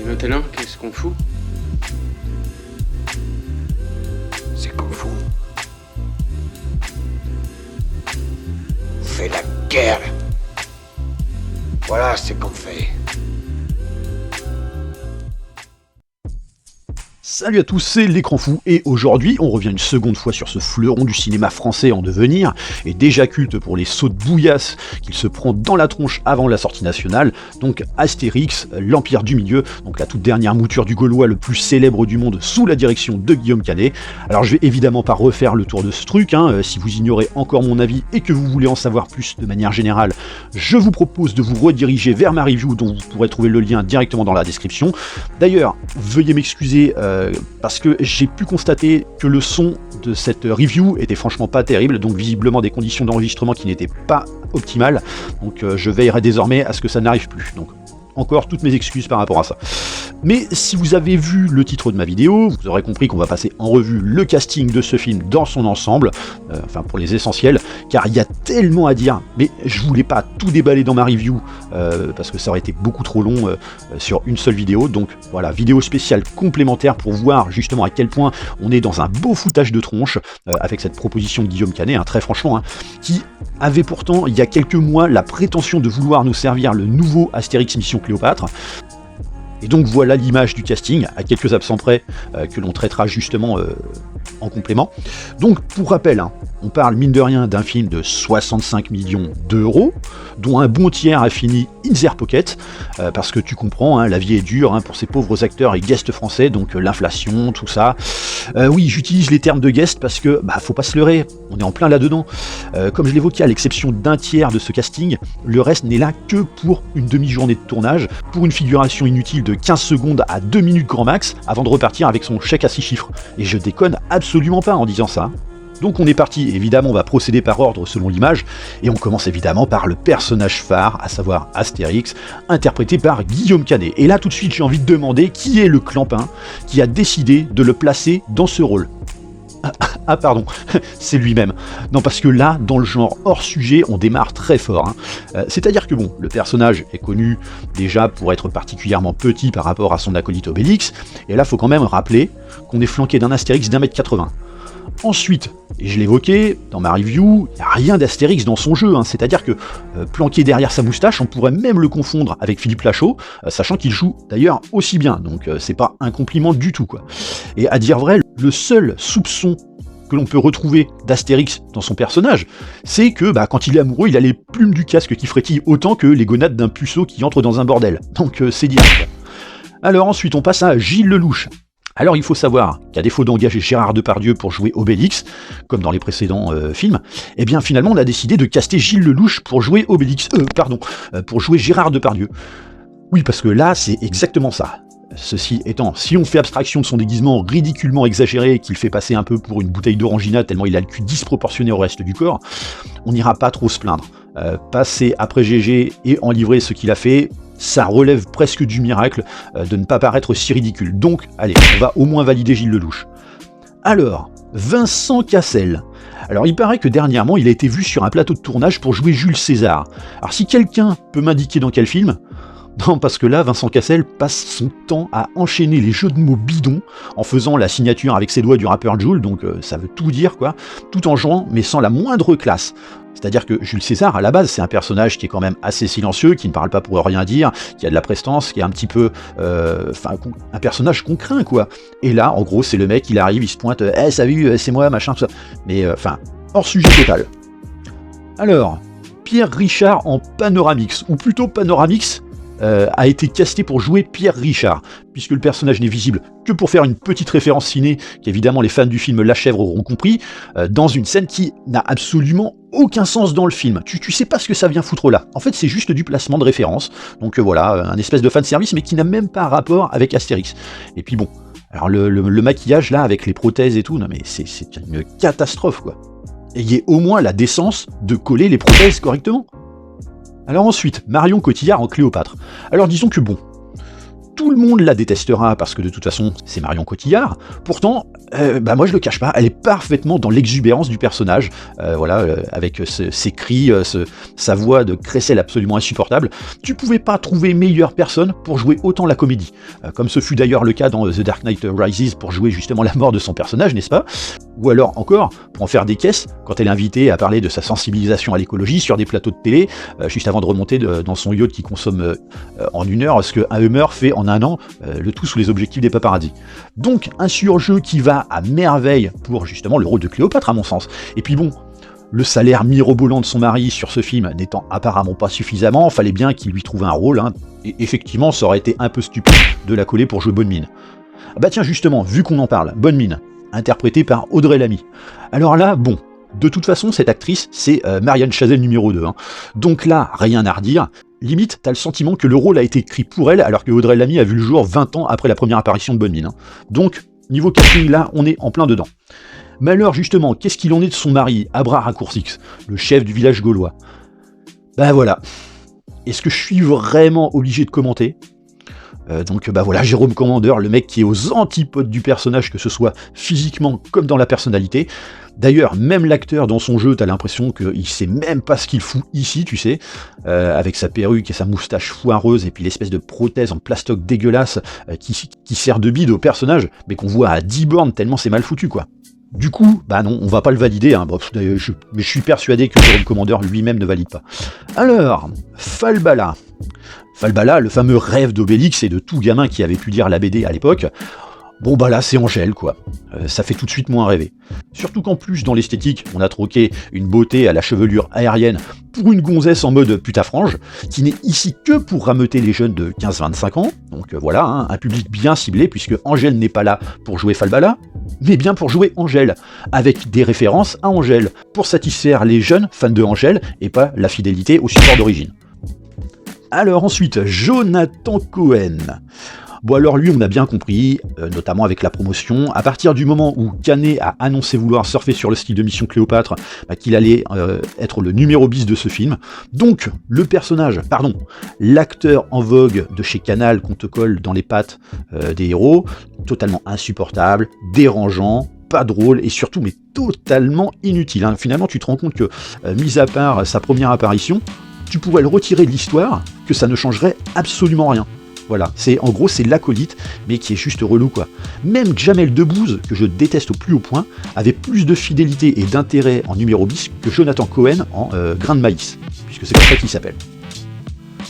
Et maintenant, qu'est-ce qu'on fout? C'est Kung Fu. On fait la guerre. Voilà ce qu'on fait. Salut à tous, c'est l'Écran Fou, et aujourd'hui on revient une seconde fois sur ce fleuron du cinéma français en devenir, et déjà culte pour les sauts de bouillasse qu'il se prend dans la tronche avant la sortie nationale, donc Astérix, l'Empire du Milieu, donc la toute dernière mouture du Gaulois le plus célèbre du monde sous la direction de Guillaume Canet. Alors je vais évidemment pas refaire le tour de ce truc, si vous ignorez encore mon avis et que vous voulez en savoir plus de manière générale, je vous propose de vous rediriger vers ma review dont vous pourrez trouver le lien directement dans la description. D'ailleurs, veuillez m'excuser parce que j'ai pu constater que le son de cette review était franchement pas terrible, donc visiblement des conditions d'enregistrement qui n'étaient pas optimales, donc je veillerai désormais à ce que ça n'arrive plus. Donc encore toutes mes excuses par rapport à ça. Mais si vous avez vu le titre de ma vidéo, vous aurez compris qu'on va passer en revue le casting de ce film dans son ensemble, enfin pour les essentiels, car il y a tellement à dire, mais je voulais pas tout déballer dans ma review, parce que ça aurait été beaucoup trop long sur une seule vidéo, donc voilà, vidéo spéciale complémentaire pour voir justement à quel point on est dans un beau foutage de tronche, avec cette proposition de Guillaume Canet, très franchement, qui avait pourtant il y a quelques mois la prétention de vouloir nous servir le nouveau Astérix Mission Cléopâtre. Et donc voilà l'image du casting, à quelques absents près, que l'on traitera justement en complément. Donc pour rappel, on parle mine de rien d'un film de 65 millions d'euros, dont un bon tiers a fini in their pocket, parce que tu comprends, la vie est dure pour ces pauvres acteurs et guests français, donc l'inflation, tout ça. Oui, j'utilise les termes de guest parce que, faut pas se leurrer, on est en plein là-dedans. Comme je l'évoquais, à l'exception d'un tiers de ce casting, le reste n'est là que pour une demi-journée de tournage, pour une figuration inutile de 15 secondes à 2 minutes grand max, avant de repartir avec son chèque à 6 chiffres. Et je déconne absolument pas en disant ça. Donc on est parti, évidemment on va procéder par ordre selon l'image, et on commence évidemment par le personnage phare, à savoir Astérix, interprété par Guillaume Canet. Et là tout de suite j'ai envie de demander qui est le clampin qui a décidé de le placer dans ce rôle. Ah pardon, c'est lui-même. Non, parce que là, dans le genre hors sujet, on démarre très fort. C'est-à-dire que bon, le personnage est connu déjà pour être particulièrement petit par rapport à son acolyte Obélix, et là, faut quand même rappeler qu'on est flanqué d'un Astérix d'1m80. Ensuite, et je l'évoquais dans ma review, il n'y a rien d'Astérix dans son jeu, c'est-à-dire que planqué derrière sa moustache, on pourrait même le confondre avec Philippe Lachaud, sachant qu'il joue d'ailleurs aussi bien, donc c'est pas un compliment du tout, quoi. Et à dire vrai, le seul soupçon que l'on peut retrouver d'Astérix dans son personnage, c'est que quand il est amoureux, il a les plumes du casque qui frétillent autant que les gonades d'un puceau qui entre dans un bordel. Donc c'est direct. Alors ensuite, on passe à Gilles Lelouch. Alors il faut savoir qu'à défaut d'engager Gérard Depardieu pour jouer Obélix, comme dans les précédents films, eh bien finalement on a décidé de caster Gilles Lelouch pour jouer pour jouer Gérard Depardieu. Oui, parce que là c'est exactement ça. Ceci étant, si on fait abstraction de son déguisement ridiculement exagéré qu'il fait passer un peu pour une bouteille d'orangina tellement il a le cul disproportionné au reste du corps, on n'ira pas trop se plaindre. Passer après GG et en livrer ce qu'il a fait, ça relève presque du miracle de ne pas paraître si ridicule. Donc, allez, on va au moins valider Gilles Lelouch. Alors, Vincent Cassel. Alors, il paraît que dernièrement, il a été vu sur un plateau de tournage pour jouer Jules César. Alors, si quelqu'un peut m'indiquer dans quel film ? Non, parce que là, Vincent Cassel passe son temps à enchaîner les jeux de mots bidons en faisant la signature avec ses doigts du rappeur Jul, donc ça veut tout dire, quoi, tout en jouant, mais sans la moindre classe. C'est-à-dire que Jules César, à la base, c'est un personnage qui est quand même assez silencieux, qui ne parle pas pour rien dire, qui a de la prestance, qui est un petit peu... un personnage qu'on craint, quoi. Et là, en gros, c'est le mec, il arrive, il se pointe, « salut, c'est moi, machin, tout ça. » Mais, hors sujet total. Alors, Pierre Richard en Panoramix, ou plutôt Panoramix, a été casté pour jouer Pierre Richard, puisque le personnage n'est visible que pour faire une petite référence ciné, qu'évidemment les fans du film La Chèvre auront compris, dans une scène qui n'a absolument aucun sens dans le film. Tu sais pas ce que ça vient foutre là. En fait, c'est juste du placement de référence. Donc voilà, un espèce de fanservice, mais qui n'a même pas rapport avec Astérix. Et puis bon, alors le maquillage là, avec les prothèses et tout, non mais c'est une catastrophe, quoi. Ayez au moins la décence de coller les prothèses correctement. Alors ensuite, Marion Cotillard en Cléopâtre. Alors disons que bon, tout le monde la détestera parce que de toute façon c'est Marion Cotillard, pourtant, moi je le cache pas, elle est parfaitement dans l'exubérance du personnage, avec ses cris, sa voix de crécelle absolument insupportable. Tu pouvais pas trouver meilleure personne pour jouer autant la comédie, comme ce fut d'ailleurs le cas dans The Dark Knight Rises pour jouer justement la mort de son personnage, n'est-ce pas? Ou alors encore, pour en faire des caisses, quand elle est invitée à parler de sa sensibilisation à l'écologie sur des plateaux de télé, juste avant de remonter dans son yacht qui consomme en 1 heure ce qu'un Hummer fait en 1 an, le tout sous les objectifs des paparazzis. Donc un surjeu qui va à merveille pour justement le rôle de Cléopâtre à mon sens. Et puis bon, le salaire mirobolant de son mari sur ce film n'étant apparemment pas suffisamment, fallait bien qu'il lui trouve un rôle, hein, et effectivement ça aurait été un peu stupide de la coller pour jouer Bonne Mine. Bah tiens justement, vu qu'on en parle, Bonne Mine, interprétée par Audrey Lamy. Alors là, bon, de toute façon cette actrice c'est Marianne Chazelle numéro 2, hein. Donc là, rien à redire. Limite, t'as le sentiment que le rôle a été écrit pour elle, alors que Audrey Lamy a vu le jour 20 ans après la première apparition de Bonne Mine. Hein. Donc, niveau casting, là, on est en plein dedans. Mais alors, justement, qu'est-ce qu'il en est de son mari, Abra Raccourcix, le chef du village gaulois? Bah voilà. Est-ce que je suis vraiment obligé de commenter ? Jérôme Commander, le mec qui est aux antipodes du personnage, que ce soit physiquement comme dans la personnalité. D'ailleurs, même l'acteur dans son jeu, t'as l'impression qu'il sait même pas ce qu'il fout ici, tu sais, avec sa perruque et sa moustache foireuse, et puis l'espèce de prothèse en plastoc dégueulasse qui sert de bide au personnage, mais qu'on voit à 10 bornes tellement c'est mal foutu, quoi. Du coup, bah non, on va pas le valider, hein. Mais je suis persuadé que Jérôme Commander lui-même ne valide pas. Alors, Falbala, le fameux rêve d'Obélix et de tout gamin qui avait pu lire la BD à l'époque. Bon bah là c'est Angèle quoi, ça fait tout de suite moins rêver. Surtout qu'en plus dans l'esthétique, on a troqué une beauté à la chevelure aérienne pour une gonzesse en mode putafrange, qui n'est ici que pour rameuter les jeunes de 15-25 ans, donc voilà, hein, un public bien ciblé puisque Angèle n'est pas là pour jouer Falbala, mais bien pour jouer Angèle, avec des références à Angèle, pour satisfaire les jeunes fans de Angèle et pas la fidélité au support d'origine. Alors ensuite, Jonathan Cohen. Bon alors lui on a bien compris, notamment avec la promotion, à partir du moment où Canet a annoncé vouloir surfer sur le style de Mission Cléopâtre, qu'il allait être le numéro bis de ce film. Donc l'acteur en vogue de chez Canal qu'on te colle dans les pattes des héros, totalement insupportable, dérangeant, pas drôle et surtout mais totalement inutile. Hein. Finalement tu te rends compte que, mis à part sa première apparition, tu pourrais le retirer de l'histoire, que ça ne changerait absolument rien. Voilà, c'est l'acolyte, mais qui est juste relou quoi. Même Jamel Debbouze, que je déteste au plus haut point, avait plus de fidélité et d'intérêt en numéro bis que Jonathan Cohen en grain de maïs, puisque c'est comme ça qu'il s'appelle.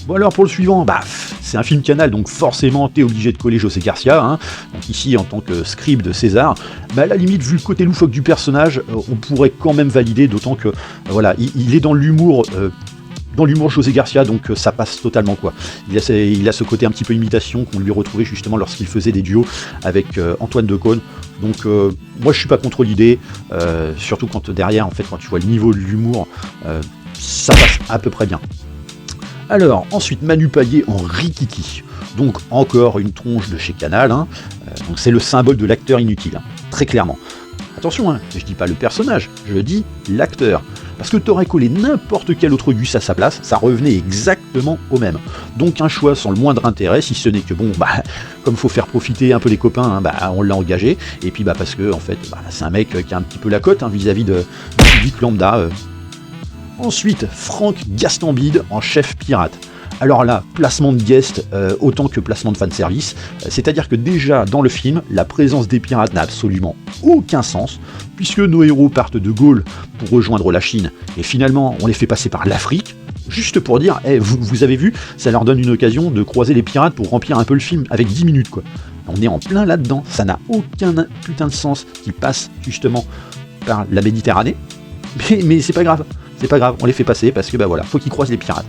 Bon alors pour le suivant, c'est un film Canal, donc forcément t'es obligé de coller José Garcia, hein. Donc ici en tant que scribe de César, à la limite vu le côté loufoque du personnage, on pourrait quand même valider, d'autant que il est dans l'humour José Garcia, donc ça passe totalement quoi. Il a ce côté un petit peu imitation qu'on lui retrouvait justement lorsqu'il faisait des duos avec Antoine Decaune. Donc moi je suis pas contre l'idée, surtout quand derrière en fait quand tu vois le niveau de l'humour, ça passe à peu près bien. Alors ensuite Manu Payet en Rikiki, donc encore une tronche de chez Canal, hein. Donc c'est le symbole de l'acteur inutile, hein, très clairement. Attention, hein, je dis pas le personnage, je dis l'acteur. Parce que t'aurais collé n'importe quel autre gus à sa place, ça revenait exactement au même. Donc un choix sans le moindre intérêt, si ce n'est que comme faut faire profiter un peu les copains, hein, on l'a engagé, et puis parce que en fait, c'est un mec qui a un petit peu la cote, hein, vis-à-vis du public lambda. Ensuite, Franck Gastambide en chef pirate. Alors là, placement de guest autant que placement de fanservice, c'est-à-dire que déjà dans le film, la présence des pirates n'a absolument aucun sens, puisque nos héros partent de Gaulle pour rejoindre la Chine, et finalement on les fait passer par l'Afrique, juste pour dire, vous avez vu, ça leur donne une occasion de croiser les pirates pour remplir un peu le film avec 10 minutes quoi. On est en plein là-dedans, ça n'a aucun putain de sens qu'ils passent justement par la Méditerranée, mais c'est pas grave, on les fait passer parce que faut qu'ils croisent les pirates.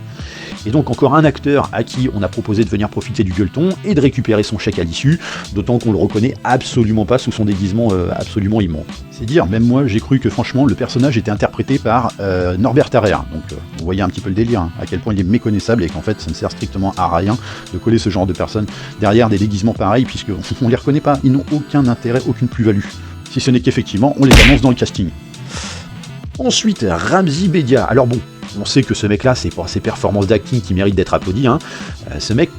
Et donc encore un acteur à qui on a proposé de venir profiter du gueuleton et de récupérer son chèque à l'issue, d'autant qu'on le reconnaît absolument pas sous son déguisement absolument immonde. C'est dire, même moi j'ai cru que franchement le personnage était interprété par Norbert Tarrer, donc vous voyez un petit peu le délire, hein, à quel point il est méconnaissable et qu'en fait ça ne sert strictement à rien de coller ce genre de personnes derrière des déguisements pareils, puisqu'on les reconnaît pas, ils n'ont aucun intérêt, aucune plus-value, si ce n'est qu'effectivement on les annonce dans le casting. Ensuite, Ramzy Bedia. Alors bon, on sait que ce mec-là, c'est pour ses performances d'acting qui méritent d'être applaudi, hein. Ce mec,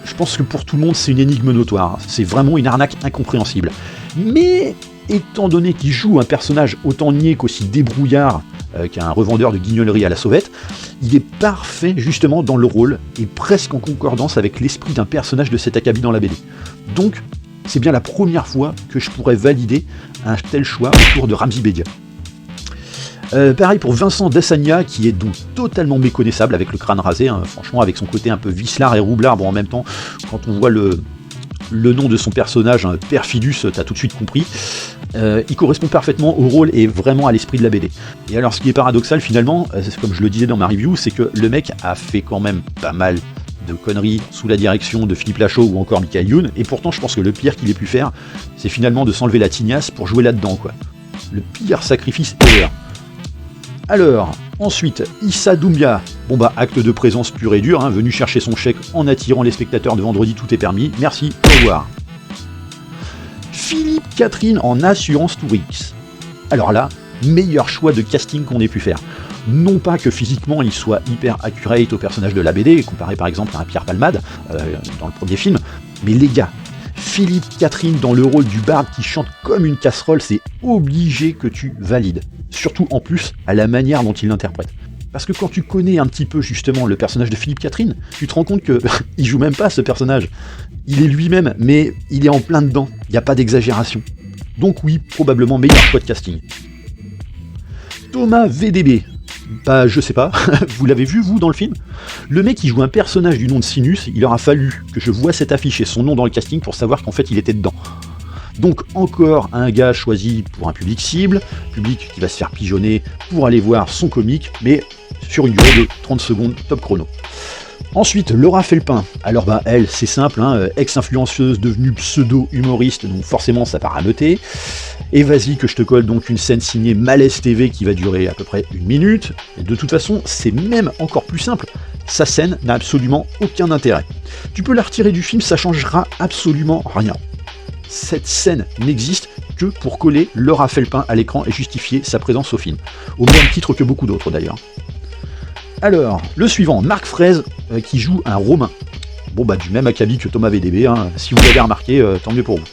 je pense que pour tout le monde, c'est une énigme notoire. C'est vraiment une arnaque incompréhensible. Mais étant donné qu'il joue un personnage autant niais qu'aussi débrouillard qu'un revendeur de guignolerie à la sauvette, il est parfait justement dans le rôle et presque en concordance avec l'esprit d'un personnage de cet acabit dans la BD. Donc, c'est bien la première fois que je pourrais valider un tel choix autour de Ramzy Bedia. Pareil pour Vincent Dassagna, qui est donc totalement méconnaissable avec le crâne rasé, hein, franchement avec son côté un peu vicelard et roublard. Bon, en même temps, quand on voit le nom de son personnage, hein, Perfidus, t'as tout de suite compris. Il correspond parfaitement au rôle et vraiment à l'esprit de la BD. Et alors ce qui est paradoxal finalement, comme je le disais dans ma review, c'est que le mec a fait quand même pas mal de conneries sous la direction de Philippe Lachaud ou encore Michael Youn, et pourtant je pense que le pire qu'il ait pu faire, c'est finalement de s'enlever la tignasse pour jouer là-dedans, quoi. Le pire sacrifice ever. Alors, ensuite, Issa Doumbia, bon bah acte de présence pur et dur, hein, venu chercher son chèque en attirant les spectateurs de Vendredi Tout est permis, merci, au revoir. Philippe Catherine en Assurance Tourix. Alors là, meilleur choix de casting qu'on ait pu faire. Non pas que physiquement il soit hyper accurate au personnage de la BD, comparé par exemple à un Pierre Palmade dans le premier film, mais les gars, Philippe Catherine dans le rôle du barde qui chante comme une casserole, c'est obligé que tu valides. Surtout en plus à la manière dont il l'interprète. Parce que quand tu connais un petit peu justement le personnage de Philippe Catherine, tu te rends compte que il joue même pas ce personnage. Il est lui-même, mais il est en plein dedans, il n'y a pas d'exagération. Donc oui, probablement meilleur choix de casting. Thomas VDB. Bah je sais pas, vous l'avez vu vous dans le film ? Le mec il joue un personnage du nom de Sinus, il aura fallu que je vois cette affiche et son nom dans le casting pour savoir qu'en fait il était dedans. Donc encore un gars choisi pour un public cible, public qui va se faire pigeonner pour aller voir son comique, mais sur une durée de 30 secondes top chrono. Ensuite, Laura Felpin. Alors bah elle, c'est simple, hein, ex-influenceuse devenue pseudo-humoriste, donc forcément ça part à meuter. Et vas-y que je te colle donc une scène signée Malaise TV qui va durer à peu près 1 minute. Et de toute façon, c'est même encore plus simple. Sa scène n'a absolument aucun intérêt. Tu peux la retirer du film, ça changera absolument rien. Cette scène n'existe que pour coller Laura Felpin à l'écran et justifier sa présence au film. Au même titre que beaucoup d'autres d'ailleurs. Alors, le suivant, Marc Fraise, qui joue un Romain. Bon bah du même acabit que Thomas VDB, hein. Si vous l'avez remarqué, tant mieux pour vous.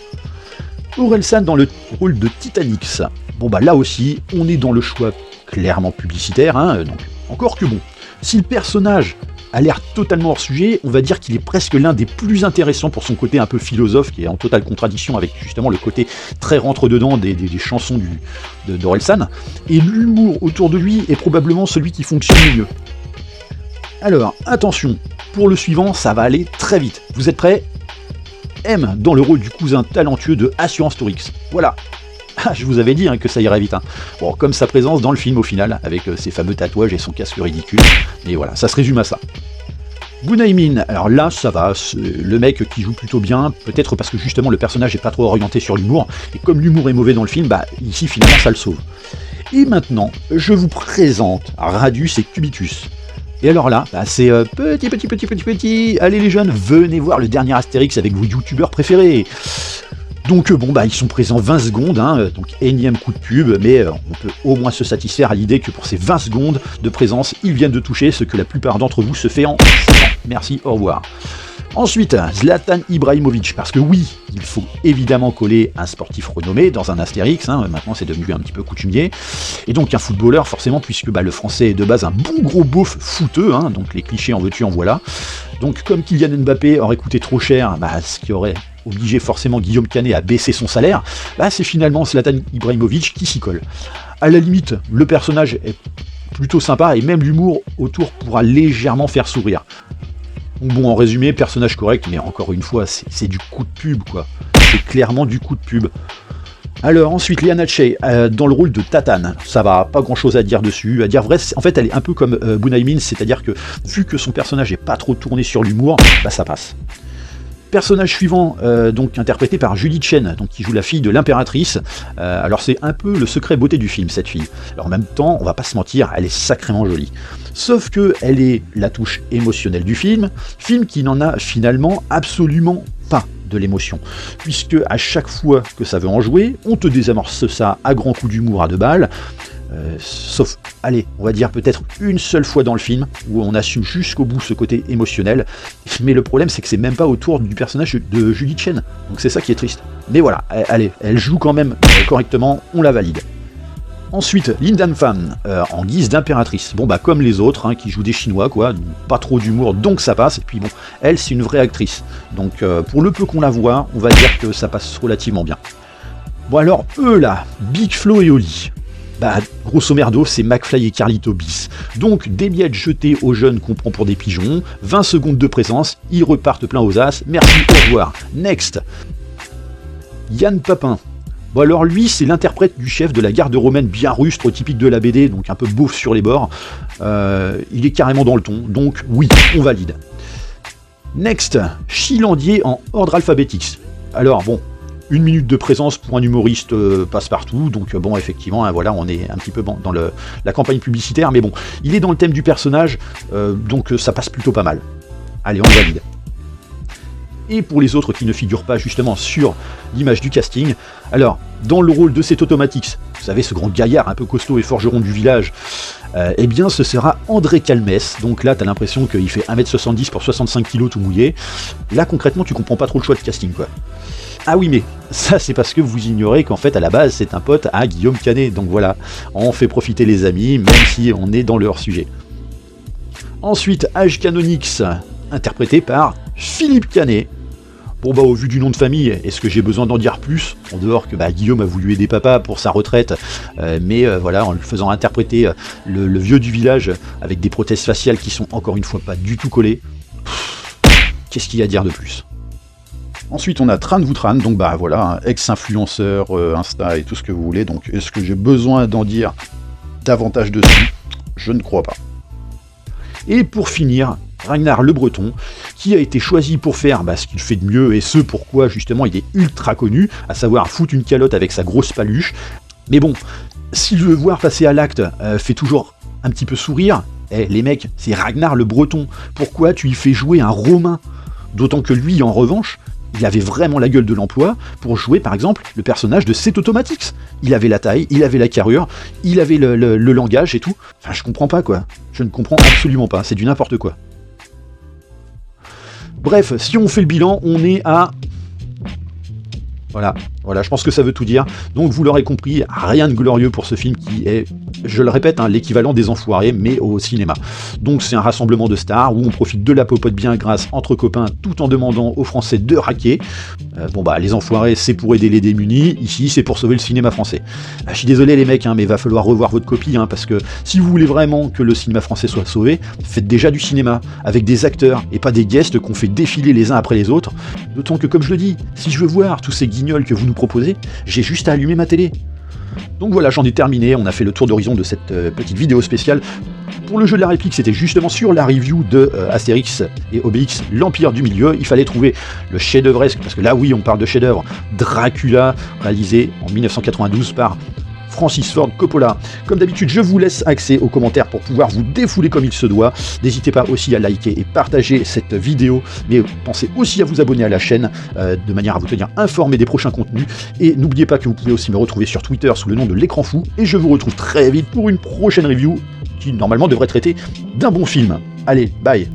Orelsan dans le rôle de Titanix. Bon bah là aussi, on est dans le choix clairement publicitaire, hein, donc encore que bon. Si le personnage a l'air totalement hors sujet, on va dire qu'il est presque l'un des plus intéressants pour son côté un peu philosophe, qui est en totale contradiction avec justement le côté très rentre-dedans des chansons d'Orelsan. Et l'humour autour de lui est probablement celui qui fonctionne le mieux. Alors, attention, pour le suivant, ça va aller très vite. Vous êtes prêts ? M dans le rôle du cousin talentueux de Assurance Tourix. Voilà. Ah, je vous avais dit hein, que ça irait vite. Hein. Bon, comme sa présence dans le film au final, avec ses fameux tatouages et son casque ridicule. Et voilà, ça se résume à ça. Bunaimin, alors là ça va, c'est le mec qui joue plutôt bien, peut-être parce que justement le personnage est pas trop orienté sur l'humour, et comme l'humour est mauvais dans le film, bah ici finalement ça le sauve. Et maintenant, je vous présente Radius et Cubitus. Et alors là, bah c'est petit, allez les jeunes, venez voir le dernier Astérix avec vos youtubeurs préférés. Donc bon bah ils sont présents 20 secondes, hein, donc énième coup de pub, mais on peut au moins se satisfaire à l'idée que pour ces 20 secondes de présence, ils viennent de toucher ce que la plupart d'entre vous se fait en 7 ans. Merci, au revoir. Ensuite, Zlatan Ibrahimovic, parce que oui, il faut évidemment coller un sportif renommé dans un Astérix, hein, maintenant c'est devenu un petit peu coutumier, et donc un footballeur forcément, puisque bah, le français est de base un bon gros beauf fouteux, hein, donc les clichés en veux-tu en voilà. Donc comme Kylian Mbappé aurait coûté trop cher, bah, ce qui aurait obligé forcément Guillaume Canet à baisser son salaire, bah, c'est finalement Zlatan Ibrahimovic qui s'y colle. À la limite, le personnage est plutôt sympa, et même l'humour autour pourra légèrement faire sourire. Bon, en résumé, personnage correct, mais encore une fois, c'est du coup de pub, quoi. C'est clairement du coup de pub. Alors, ensuite, Liana Che, dans le rôle de Tatane. Ça va, pas grand-chose à dire dessus. À dire vrai, en fait, elle est un peu comme Bunaimin, c'est-à-dire que, vu que son personnage est pas trop tourné sur l'humour, bah ça passe. Personnage suivant, donc interprété par Julie Chen, donc qui joue la fille de l'impératrice. Alors c'est un peu le secret beauté du film, cette fille. Alors en même temps, on va pas se mentir, elle est sacrément jolie. Sauf que elle est la touche émotionnelle du film qui n'en a finalement absolument pas de l'émotion. Puisque à chaque fois que ça veut en jouer, on te désamorce ça à grands coups d'humour à 2 balles. Sauf, allez, on va dire peut-être une seule fois dans le film, où on assume jusqu'au bout ce côté émotionnel, mais le problème c'est que c'est même pas autour du personnage de Julie Chen, donc c'est ça qui est triste. Mais voilà, allez, elle joue quand même correctement, on la valide. Ensuite, Lin Danfan, en guise d'impératrice. Bon bah comme les autres, hein, qui jouent des Chinois, quoi, pas trop d'humour, donc ça passe, et puis bon, elle c'est une vraie actrice. Donc pour le peu qu'on la voit, on va dire que ça passe relativement bien. Bon alors, eux là, Big Flo et Oli. Bah, grosso merdo, c'est McFly et Carlito bis. Donc, des miettes jetées aux jeunes qu'on prend pour des pigeons, 20 secondes de présence, ils repartent plein aux as, merci, au revoir. Next. Yann Papin. Bon alors lui, c'est l'interprète du chef de la garde romaine bien rustre, typique de la BD, donc un peu beauf sur les bords. Il est carrément dans le ton, donc oui, on valide. Next. Chilandier en ordre alphabétique. Alors bon, 1 minute de présence pour un humoriste passe-partout, donc bon, effectivement, hein, voilà, on est un petit peu dans la campagne publicitaire, mais bon, il est dans le thème du personnage, donc ça passe plutôt pas mal. Allez, on valide. Et pour les autres qui ne figurent pas justement sur l'image du casting, alors, dans le rôle de cet Automatix, vous savez, ce grand gaillard un peu costaud et forgeron du village, eh bien, ce sera André Calmès, donc là, t'as l'impression qu'il fait 1m70 pour 65 kg tout mouillé. Là, concrètement, tu comprends pas trop le choix de casting, quoi. Ah oui, mais ça c'est parce que vous ignorez qu'en fait à la base c'est un pote à Guillaume Canet, donc voilà, on fait profiter les amis même si on est dans le hors-sujet. Ensuite, Age Canonix, interprété par Philippe Canet. Bon bah au vu du nom de famille, est-ce que j'ai besoin d'en dire plus? En dehors que bah, Guillaume a voulu aider papa pour sa retraite, mais voilà, en le faisant interpréter le vieux du village avec des prothèses faciales qui sont encore une fois pas du tout collées. Qu'est-ce qu'il y a à dire de plus? Ensuite, on a Tran Voutran, donc bah voilà, ex-influenceur, Insta et tout ce que vous voulez. Donc, est-ce que j'ai besoin d'en dire davantage dessus? Je ne crois pas. Et pour finir, Ragnar Le Breton, qui a été choisi pour faire ce qu'il fait de mieux et ce pourquoi justement il est ultra connu, à savoir foutre une calotte avec sa grosse paluche. Mais bon, si le voir passer à l'acte fait toujours un petit peu sourire, les mecs, c'est Ragnar Le Breton. Pourquoi tu y fais jouer un Romain? D'autant que lui, en revanche, il avait vraiment la gueule de l'emploi pour jouer, par exemple, le personnage de cet Automatix. Il avait la taille, il avait la carrure, il avait le langage et tout. Enfin, je comprends pas, quoi. Je ne comprends absolument pas. C'est du n'importe quoi. Bref, si on fait le bilan, on est à... Voilà, je pense que ça veut tout dire. Donc vous l'aurez compris, rien de glorieux pour ce film qui est, je le répète, l'équivalent des Enfoirés, mais au cinéma. Donc c'est un rassemblement de stars où on profite de la popote bien grasse entre copains tout en demandant aux Français de raquer. Les Enfoirés, c'est pour aider les démunis, ici c'est pour sauver le cinéma français. Je suis désolé les mecs, mais va falloir revoir votre copie, parce que si vous voulez vraiment que le cinéma français soit sauvé, faites déjà du cinéma, avec des acteurs, et pas des guests qu'on fait défiler les uns après les autres. D'autant que, comme je le dis, si je veux voir tous ces guignols que vous nous proposez, j'ai juste à allumer ma télé. Donc voilà, j'en ai terminé, on a fait le tour d'horizon de cette petite vidéo spéciale. Pour le jeu de la réplique, c'était justement sur la review de Astérix et Obélix, l'Empire du Milieu. Il fallait trouver le chef-d'œuvre, parce que là oui, on parle de chef-d'œuvre, Dracula, réalisé en 1992 par Francis Ford Coppola. Comme d'habitude, je vous laisse accès aux commentaires pour pouvoir vous défouler comme il se doit. N'hésitez pas aussi à liker et partager cette vidéo, mais pensez aussi à vous abonner à la chaîne de manière à vous tenir informé des prochains contenus. Et n'oubliez pas que vous pouvez aussi me retrouver sur Twitter sous le nom de l'Écran Fou. Et je vous retrouve très vite pour une prochaine review qui normalement devrait traiter d'un bon film. Allez, bye!